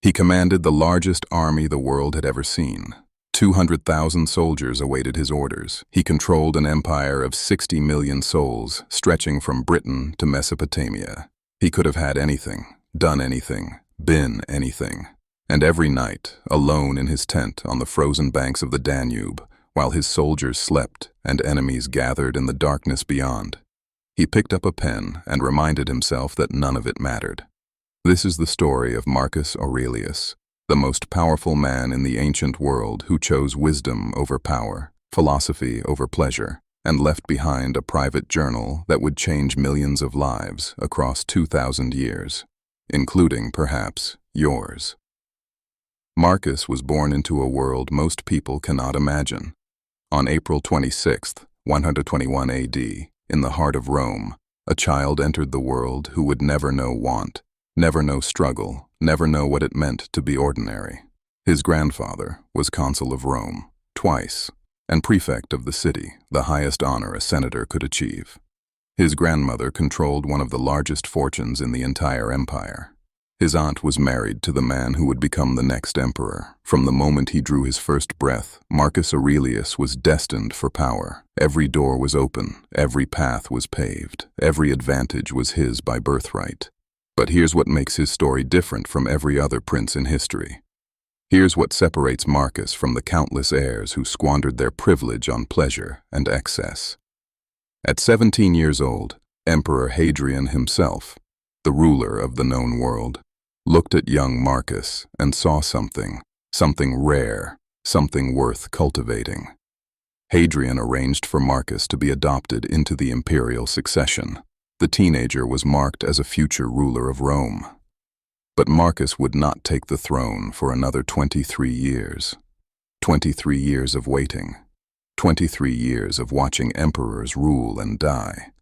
He commanded the largest army the world had ever seen. 200,000 soldiers awaited his orders. He controlled an empire of 60 million souls, stretching from Britain to Mesopotamia. He could have had anything, done anything, been anything. And every night, alone in his tent on the frozen banks of the Danube, while his soldiers slept and enemies gathered in the darkness beyond, he picked up a pen and reminded himself that none of it mattered. This is the story of Marcus Aurelius, the most powerful man in the ancient world who chose wisdom over power, philosophy over pleasure, and left behind a private journal that would change millions of lives across 2,000 years, including, perhaps, yours. Marcus was born into a world most people cannot imagine. On April 26, 121 AD, in the heart of Rome, a child entered the world who would never know want, never know struggle, never know what it meant to be ordinary. His grandfather was consul of Rome, twice, and prefect of the city, the highest honor a senator could achieve. His grandmother controlled one of the largest fortunes in the entire empire. His aunt was married to the man who would become the next emperor. From the moment he drew his first breath, Marcus Aurelius was destined for power. Every door was open, every path was paved, every advantage was his by birthright. But here's what makes his story different from every other prince in history. Here's what separates Marcus from the countless heirs who squandered their privilege on pleasure and excess. At 17 years old, Emperor Hadrian himself, the ruler of the known world, looked at young Marcus and saw something rare, something worth cultivating. Hadrian arranged for Marcus to be adopted into the imperial succession. The teenager was marked as a future ruler of Rome. But Marcus would not take the throne for another 23 years. 23 years of waiting. 23 years of watching emperors rule and die.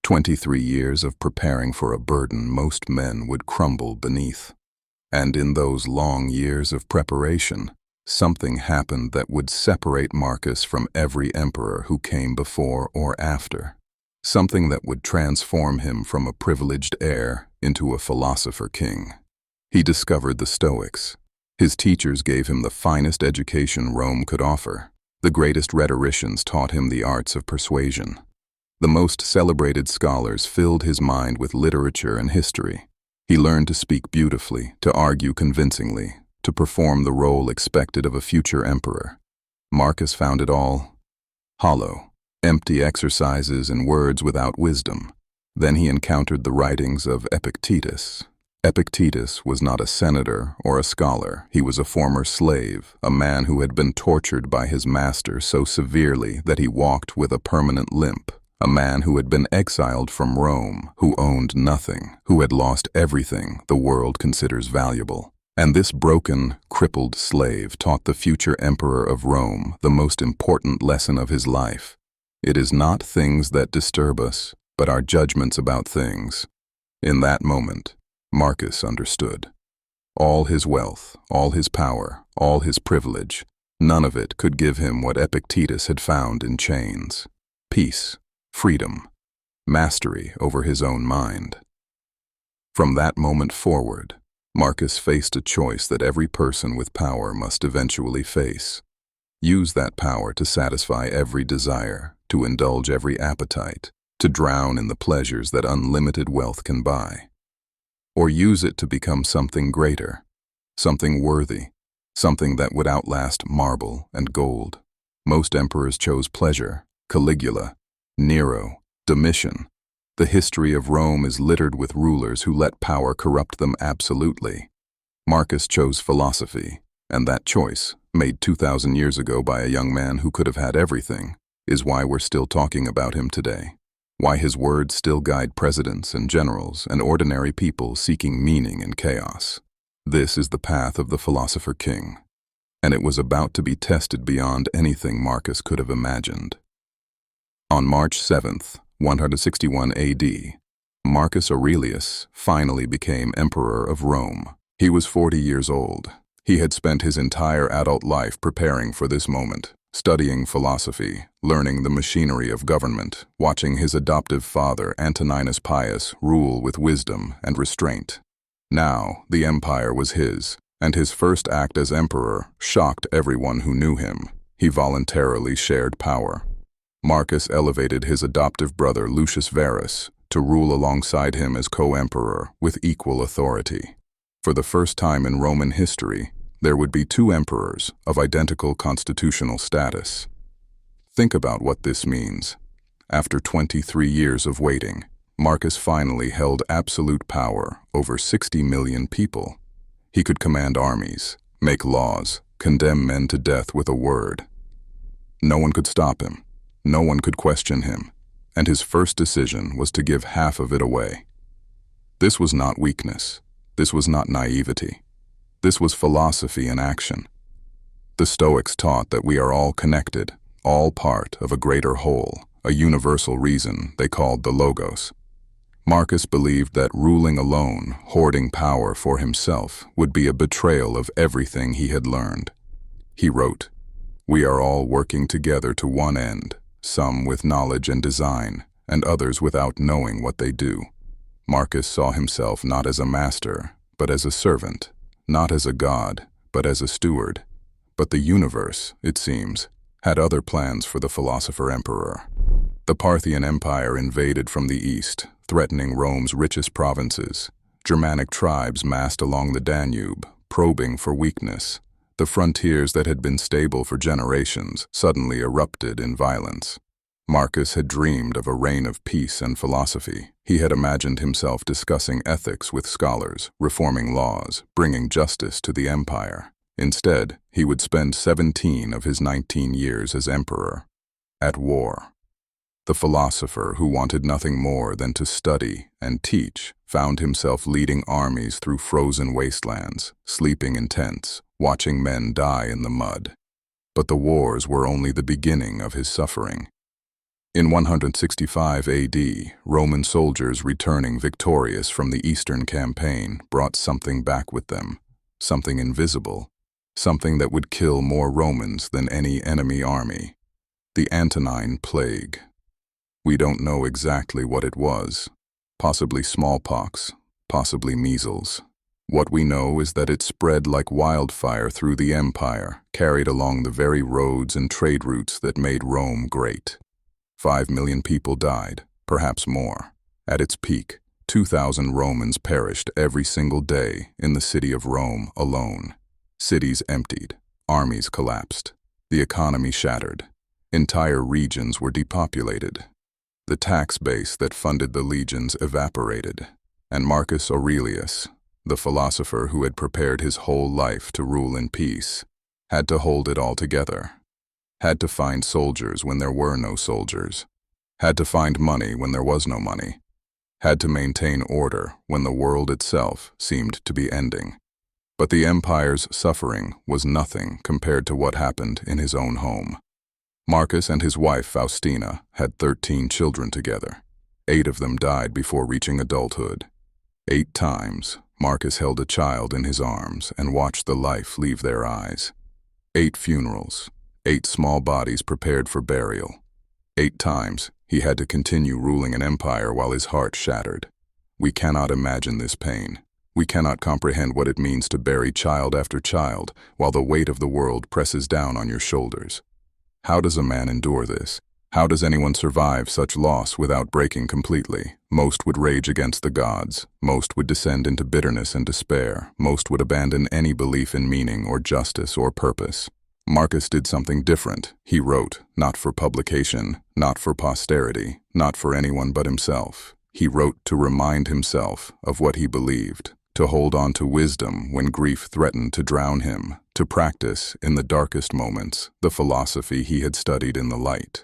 23 years of preparing for a burden most men would crumble beneath. And in those long years of preparation, something happened that would separate Marcus from every emperor who came before or after. Something that would transform him from a privileged heir into a philosopher king. He discovered the Stoics. His teachers gave him the finest education Rome could offer. The greatest rhetoricians taught him the arts of persuasion. The most celebrated scholars filled his mind with literature and history. He learned to speak beautifully, to argue convincingly, to perform the role expected of a future emperor. Marcus found it all hollow. Empty exercises and words without wisdom. Then he encountered the writings of Epictetus. Epictetus was not a senator or a scholar. He was a former slave, a man who had been tortured by his master so severely that he walked with a permanent limp. A man who had been exiled from Rome, who owned nothing, who had lost everything the world considers valuable. And this broken, crippled slave taught the future emperor of Rome the most important lesson of his life. It is not things that disturb us, but our judgments about things. In that moment, Marcus understood. All his wealth, all his power, all his privilege, none of it could give him what Epictetus had found in chains: peace, freedom, mastery over his own mind. From that moment forward, Marcus faced a choice that every person with power must eventually face. Use that power to satisfy every desire, to indulge every appetite, to drown in the pleasures that unlimited wealth can buy. Or use it to become something greater, something worthy, something that would outlast marble and gold. Most emperors chose pleasure: Caligula, Nero, Domitian. The history of Rome is littered with rulers who let power corrupt them absolutely. Marcus chose philosophy, and that choice, made 2,000 years ago by a young man who could have had everything, is why we're still talking about him today. Why his words still guide presidents and generals and ordinary people seeking meaning in chaos. This is the path of the philosopher king, and it was about to be tested beyond anything Marcus could have imagined. On March 7th, 161 AD, Marcus Aurelius finally became emperor of Rome. He was 40 years old. He had spent his entire adult life preparing for this moment, studying philosophy, learning the machinery of government, watching his adoptive father, Antoninus Pius, rule with wisdom and restraint. Now, the empire was his, And his first act as emperor shocked everyone who knew him. He voluntarily shared power. Marcus elevated his adoptive brother Lucius Verus to rule alongside him as co-emperor with equal authority. For the first time in Roman history, there would be two emperors of identical constitutional status. Think about what this means. After 23 years of waiting, Marcus finally held absolute power over 60 million people. He could command armies, make laws, condemn men to death with a word. No one could stop him. No one could question him. And his first decision was to give half of it away. This was not weakness. This was not naivety. This was philosophy in action. The Stoics taught that we are all connected, all part of a greater whole, a universal reason they called the logos. Marcus believed that ruling alone, hoarding power for himself, would be a betrayal of everything he had learned. He wrote, "We are all working together to one end, some with knowledge and design, and others without knowing what they do." Marcus saw himself not as a master, but as a servant, not as a god, but as a steward. But the universe, it seems, had other plans for the philosopher-emperor. The Parthian Empire invaded from the east, threatening Rome's richest provinces. Germanic tribes massed along the Danube, probing for weakness. The frontiers that had been stable for generations suddenly erupted in violence. Marcus had dreamed of a reign of peace and philosophy. He had imagined himself discussing ethics with scholars, reforming laws, bringing justice to the empire. Instead, he would spend 17 of his 19 years as emperor, at war. The philosopher, who wanted nothing more than to study and teach, found himself leading armies through frozen wastelands, sleeping in tents, watching men die in the mud. But the wars were only the beginning of his suffering. In 165 AD, Roman soldiers returning victorious from the Eastern campaign brought something back with them, something invisible, something that would kill more Romans than any enemy army: the Antonine Plague. We don't know exactly what it was. Possibly smallpox, possibly measles. What we know is that it spread like wildfire through the empire, carried along the very roads and trade routes that made Rome great. 5 million people died, perhaps more. At its peak, 2,000 Romans perished every single day in the city of Rome alone. Cities emptied, armies collapsed, the economy shattered. Entire regions were depopulated. The tax base that funded the legions evaporated, and Marcus Aurelius, the philosopher who had prepared his whole life to rule in peace, had to hold it all together. Had to find soldiers when there were no soldiers. Had to find money when there was no money. Had to maintain order when the world itself seemed to be ending. But the empire's suffering was nothing compared to what happened in his own home. Marcus and his wife Faustina had 13 children together. 8 of them died before reaching adulthood. 8 times, Marcus held a child in his arms and watched the life leave their eyes. 8 funerals, 8 small bodies prepared for burial. 8 times, he had to continue ruling an empire while his heart shattered. We cannot imagine this pain. We cannot comprehend what it means to bury child after child while the weight of the world presses down on your shoulders. How does a man endure this? How does anyone survive such loss without breaking completely? Most would rage against the gods. Most would descend into bitterness and despair. Most would abandon any belief in meaning or justice or purpose. Marcus did something different. He wrote, not for publication, not for posterity, not for anyone but himself. He wrote to remind himself of what he believed, to hold on to wisdom when grief threatened to drown him, to practice, in the darkest moments, the philosophy he had studied in the light.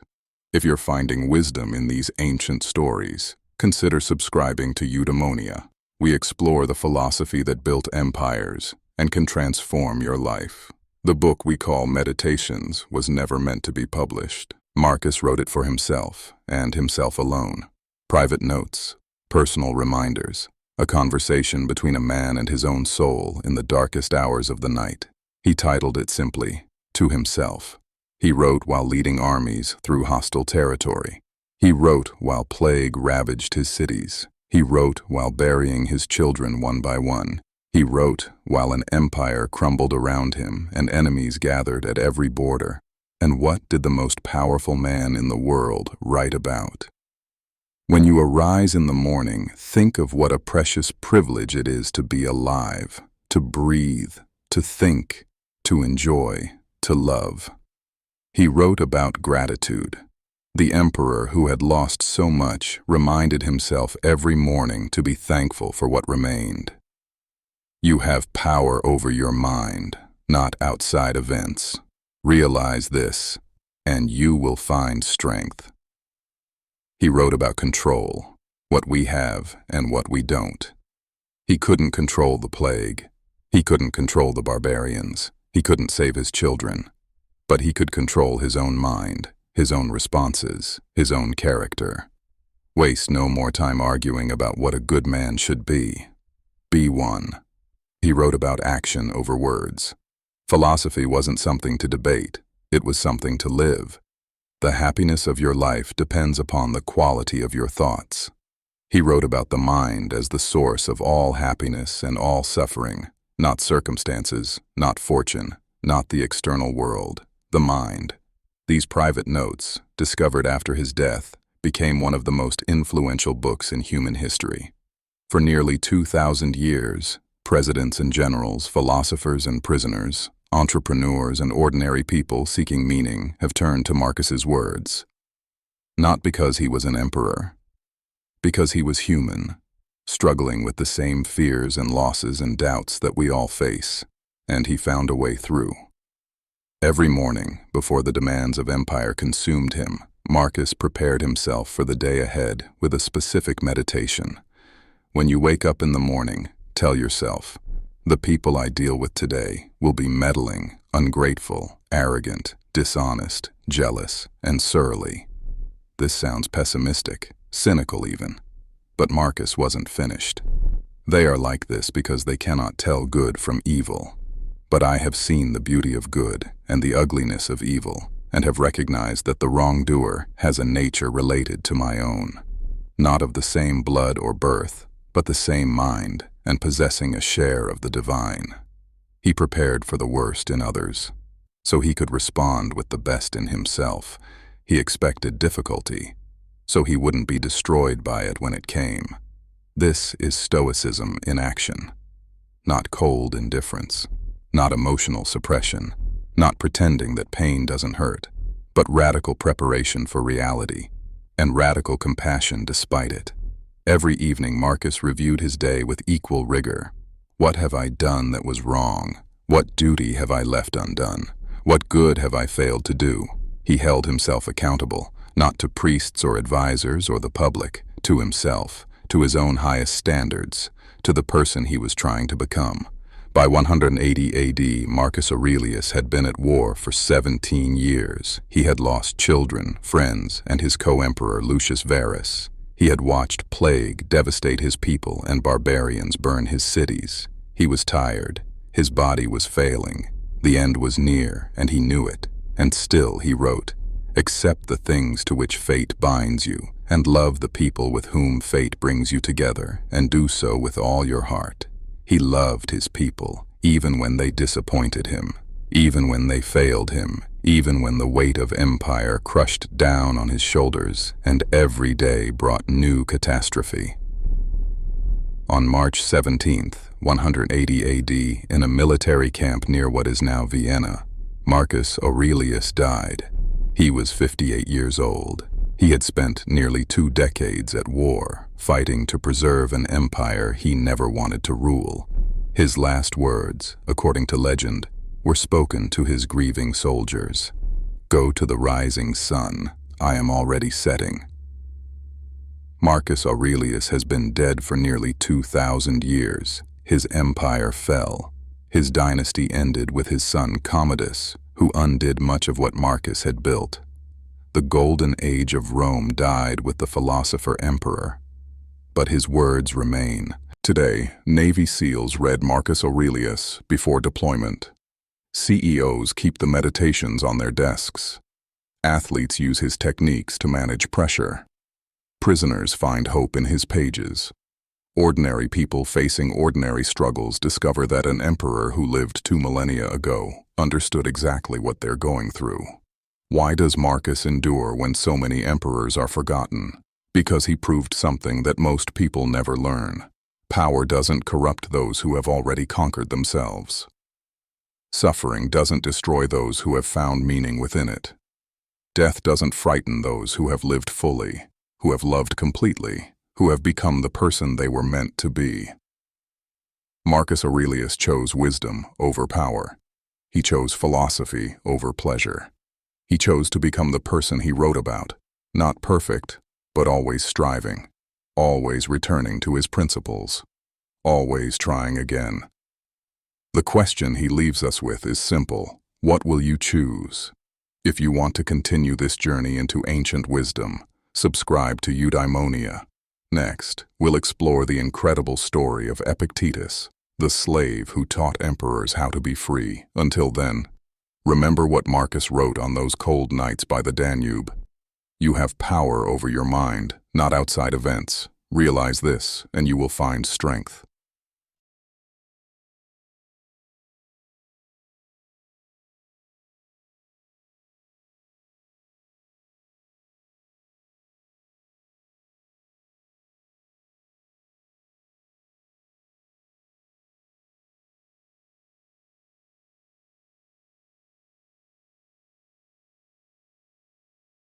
If you're finding wisdom in these ancient stories, consider subscribing to Eudaimonia. We explore the philosophy that built empires and can transform your life. The book we call Meditations was never meant to be published. Marcus wrote it for himself, and himself alone. Private notes, personal reminders, a conversation between a man and his own soul in the darkest hours of the night. He titled it simply, To Himself. He wrote while leading armies through hostile territory. He wrote while plague ravaged his cities. He wrote while burying his children one by one. He wrote while an empire crumbled around him and enemies gathered at every border. And what did the most powerful man in the world write about? When you arise in the morning, think of what a precious privilege it is to be alive, to breathe, to think, to enjoy, to love. He wrote about gratitude. The emperor who had lost so much reminded himself every morning to be thankful for what remained. You have power over your mind, not outside events. Realize this, and you will find strength. He wrote about control, what we have and what we don't. He couldn't control the plague. He couldn't control the barbarians. He couldn't save his children. But he could control his own mind, his own responses, his own character. Waste no more time arguing about what a good man should be. Be one. He wrote about action over words. Philosophy wasn't something to debate, it was something to live. The happiness of your life depends upon the quality of your thoughts. He wrote about the mind as the source of all happiness and all suffering, not circumstances, not fortune, not the external world, the mind. These private notes, discovered after his death, became one of the most influential books in human history. For nearly 2,000 years, presidents and generals, philosophers and prisoners, entrepreneurs and ordinary people seeking meaning have turned to Marcus's words. Not because he was an emperor, because he was human, struggling with the same fears and losses and doubts that we all face, and he found a way through. Every morning, before the demands of empire consumed him, Marcus prepared himself for the day ahead with a specific meditation. When you wake up in the morning, tell yourself, the people I deal with today will be meddling, ungrateful, arrogant, dishonest, jealous, and surly. This sounds pessimistic, cynical even. But Marcus wasn't finished. They are like this because they cannot tell good from evil. But I have seen the beauty of good and the ugliness of evil, and have recognized that the wrongdoer has a nature related to my own, not of the same blood or birth, but the same mind, and possessing a share of the divine. He prepared for the worst in others, so he could respond with the best in himself. He expected difficulty, so he wouldn't be destroyed by it when it came. This is Stoicism in action. Not cold indifference, not emotional suppression, not pretending that pain doesn't hurt, but radical preparation for reality, and radical compassion despite it. Every evening Marcus reviewed his day with equal rigor. What have I done that was wrong? What duty have I left undone? What good have I failed to do? He held himself accountable, not to priests or advisors or the public, to himself, to his own highest standards, to the person he was trying to become. By 180 AD, Marcus Aurelius had been at war for 17 years. He had lost children, friends, and his co-emperor Lucius Verus. He had watched plague devastate his people and barbarians burn his cities. He was tired. His body was failing. The end was near, and he knew it. And still he wrote, "Accept the things to which fate binds you, and love the people with whom fate brings you together, and do so with all your heart." He loved his people, even when they disappointed him, even when they failed him, even when the weight of empire crushed down on his shoulders, and every day brought new catastrophe. On March 17th, 180 AD, in a military camp near what is now Vienna, Marcus Aurelius died. He was 58 years old. He had spent nearly 2 decades at war, fighting to preserve an empire he never wanted to rule. His last words, according to legend, were spoken to his grieving soldiers. "Go to the rising sun, I am already setting." Marcus Aurelius has been dead for nearly 2,000 years. His empire fell. His dynasty ended with his son Commodus, who undid much of what Marcus had built. The golden age of Rome died with the philosopher emperor. But his words remain. Today, Navy SEALs read Marcus Aurelius before deployment. CEOs keep the meditations on their desks. Athletes use his techniques to manage pressure. Prisoners find hope in his pages. Ordinary people facing ordinary struggles discover that an emperor who lived 2 millennia ago understood exactly what they're going through. Why does Marcus endure when so many emperors are forgotten? Because he proved something that most people never learn. Power doesn't corrupt those who have already conquered themselves. Suffering doesn't destroy those who have found meaning within it. Death doesn't frighten those who have lived fully, who have loved completely, who have become the person they were meant to be. Marcus Aurelius chose wisdom over power. He chose philosophy over pleasure. He chose to become the person he wrote about, not perfect, but always striving, always returning to his principles, always trying again. The question he leaves us with is simple: what will you choose? If you want to continue this journey into ancient wisdom, subscribe to Eudaimonia. Next, we'll explore the incredible story of Epictetus, the slave who taught emperors how to be free. Until then, remember what Marcus wrote on those cold nights by the Danube. You have power over your mind, not outside events. Realize this, and you will find strength.